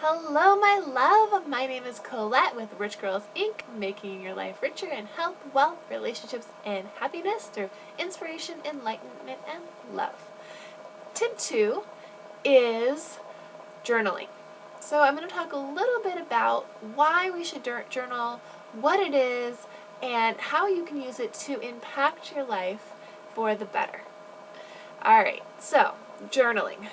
Hello, my love! My name is Colette with Rich Girls Inc., making your life richer in health, wealth, relationships, and happiness through inspiration, enlightenment, and love. Tip 2 is journaling. So I'm going to talk a little bit about why we should journal, what it is, and how you can use it to impact your life for the better. Alright, so journaling.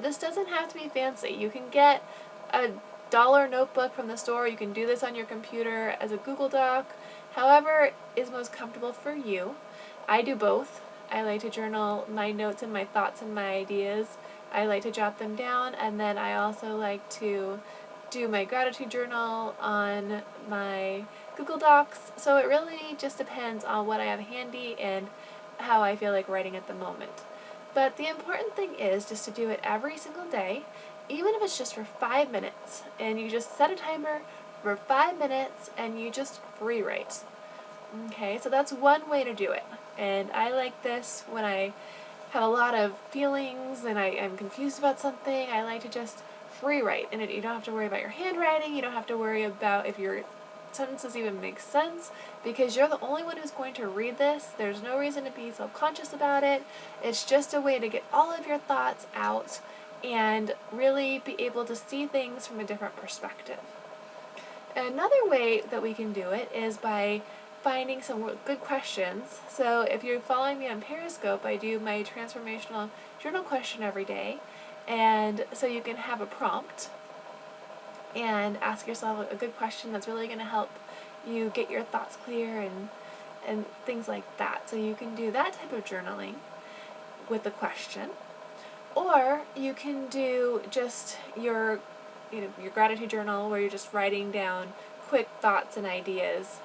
This doesn't have to be fancy. You can get a dollar notebook from the store. You can do this on your computer as a Google Doc. However is most comfortable for you. I do both. I like to journal my notes and my thoughts and my ideas. I like to jot them down, and then I also like to do my gratitude journal on my Google Docs. So it really just depends on what I have handy and how I feel like writing at the moment. But the important thing is just to do it every single day, even if it's just for 5 minutes, and you just set a timer for 5 minutes and you just free write. Okay, so that's one way to do it. And I like this when I have a lot of feelings and I'm confused about something. I like to just free write, and you don't have to worry about your handwriting. You don't have to worry about if your sentences even make sense, because you're the only one who's going to read this. There's no reason to be self-conscious about it. It's just a way to get all of your thoughts out and really be able to see things from a different perspective. Another way that we can do it is by finding some good questions. So if you're following me on Periscope, I do my transformational journal question every day, and so you can have a prompt and ask yourself a good question that's really going to help you get your thoughts clear and things like that. So you can do that type of journaling with a question, or you can do just your gratitude journal where you're just writing down quick thoughts and ideas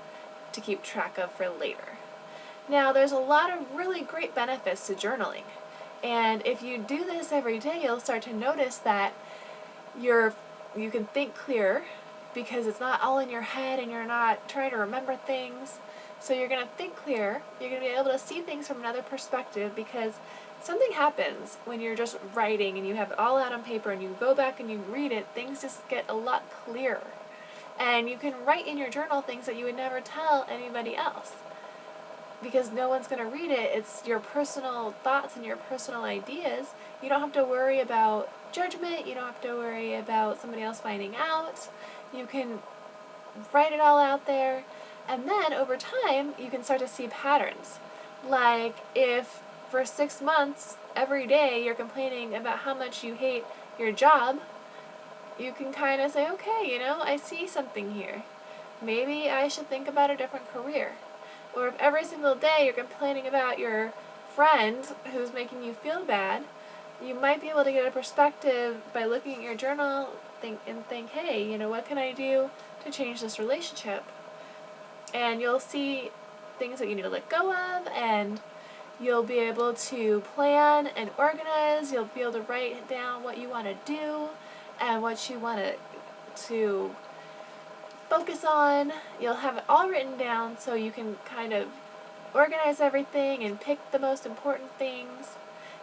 to keep track of for later. Now, there's a lot of really great benefits to journaling, and if you do this every day, you'll start to notice that you can think clearer, because it's not all in your head and you're not trying to remember things. So you're going to think clearer. You're going to be able to see things from another perspective, because something happens when you're just writing and you have it all out on paper and you go back and you read it. Things just get a lot clearer. And you can write in your journal things that you would never tell anybody else, because no one's going to read it. It's your personal thoughts and your personal ideas. You don't have to worry about judgment. You don't have to worry about somebody else finding out. You can write it all out there, and then over time you can start to see patterns. Like if for 6 months every day you're complaining about how much you hate your job, you can kind of say, okay, I see something here. Maybe I should think about a different career. Or if every single day you're complaining about your friend who's making you feel bad, you might be able to get a perspective by looking at your journal and think, hey, what can I do to change this relationship? And you'll see things that you need to let go of, and you'll be able to plan and organize. You'll be able to write down what you want to do and what you want to focus on. You'll have it all written down so you can kind of organize everything and pick the most important things.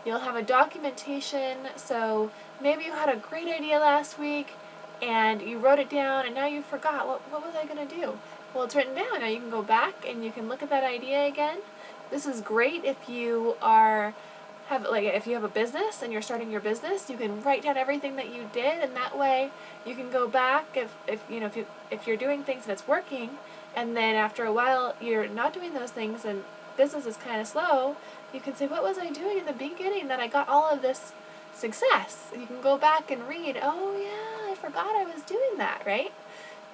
You'll have a documentation, so maybe you had a great idea last week and you wrote it down and now you forgot. What was I going to do? Well, it's written down. Now you can go back and you can look at that idea again. This is great if you if you have a business and you're starting your business. You can write down everything that you did, and that way you can go back if you're doing things and it's working, and then after a while you're not doing those things and business is kind of slow. You can say, what was I doing in the beginning that I got all of this success? You can go back and read, oh yeah, I forgot I was doing that, right?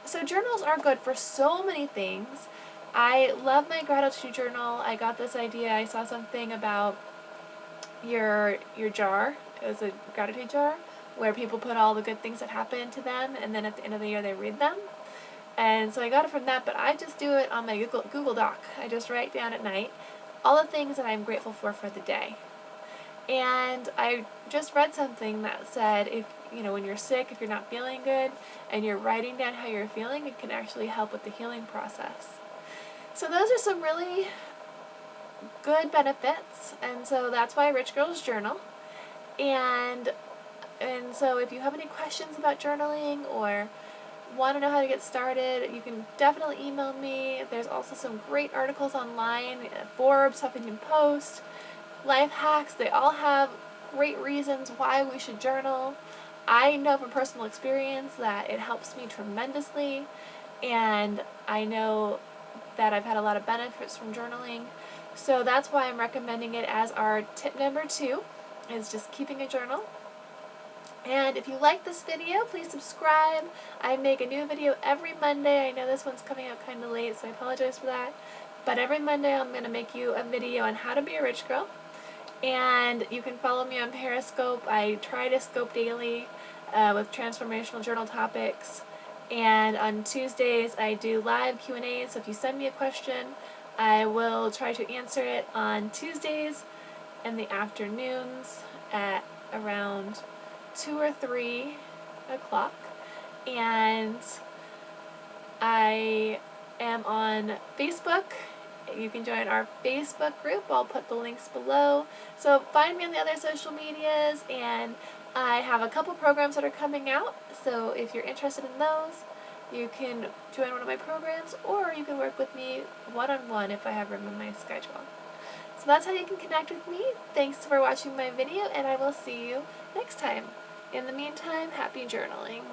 So journals are good for so many things. I love my gratitude journal. I got this idea. I saw something about your jar. It was a gratitude jar where people put all the good things that happen to them, and then at the end of the year they read them. And so I got it from that, but I just do it on my Google Doc. I just write down at night all the things that I'm grateful for the day. And I just read something that said when you're sick, if you're not feeling good, and you're writing down how you're feeling, it can actually help with the healing process. So those are some really good benefits, and so that's why Rich Girls Journal. And And so if you have any questions about journaling or want to know how to get started, you can definitely email me. There's also some great articles online, Forbes, Huffington Post, Life Hacks. They all have great reasons why we should journal. I know from personal experience that it helps me tremendously, and I know that I've had a lot of benefits from journaling. So that's why I'm recommending it as our tip number 2, is just keeping a journal. And if you like this video, please subscribe. I make a new video every Monday. I know this one's coming out kind of late, so I apologize for that. But every Monday I'm going to make you a video on how to be a rich girl. And you can follow me on Periscope. I try to scope daily with transformational journal topics. And on Tuesdays I do live Q&A, so if you send me a question, I will try to answer it on Tuesdays in the afternoons at around 2 or 3 o'clock. And I am on Facebook. You can join our Facebook group. I'll put the links below. So find me on the other social medias, and I have a couple programs that are coming out. So if you're interested in those, you can join one of my programs, or you can work with me one-on-one if I have room in my schedule. So that's how you can connect with me. Thanks for watching my video, and I will see you next time. In the meantime, happy journaling.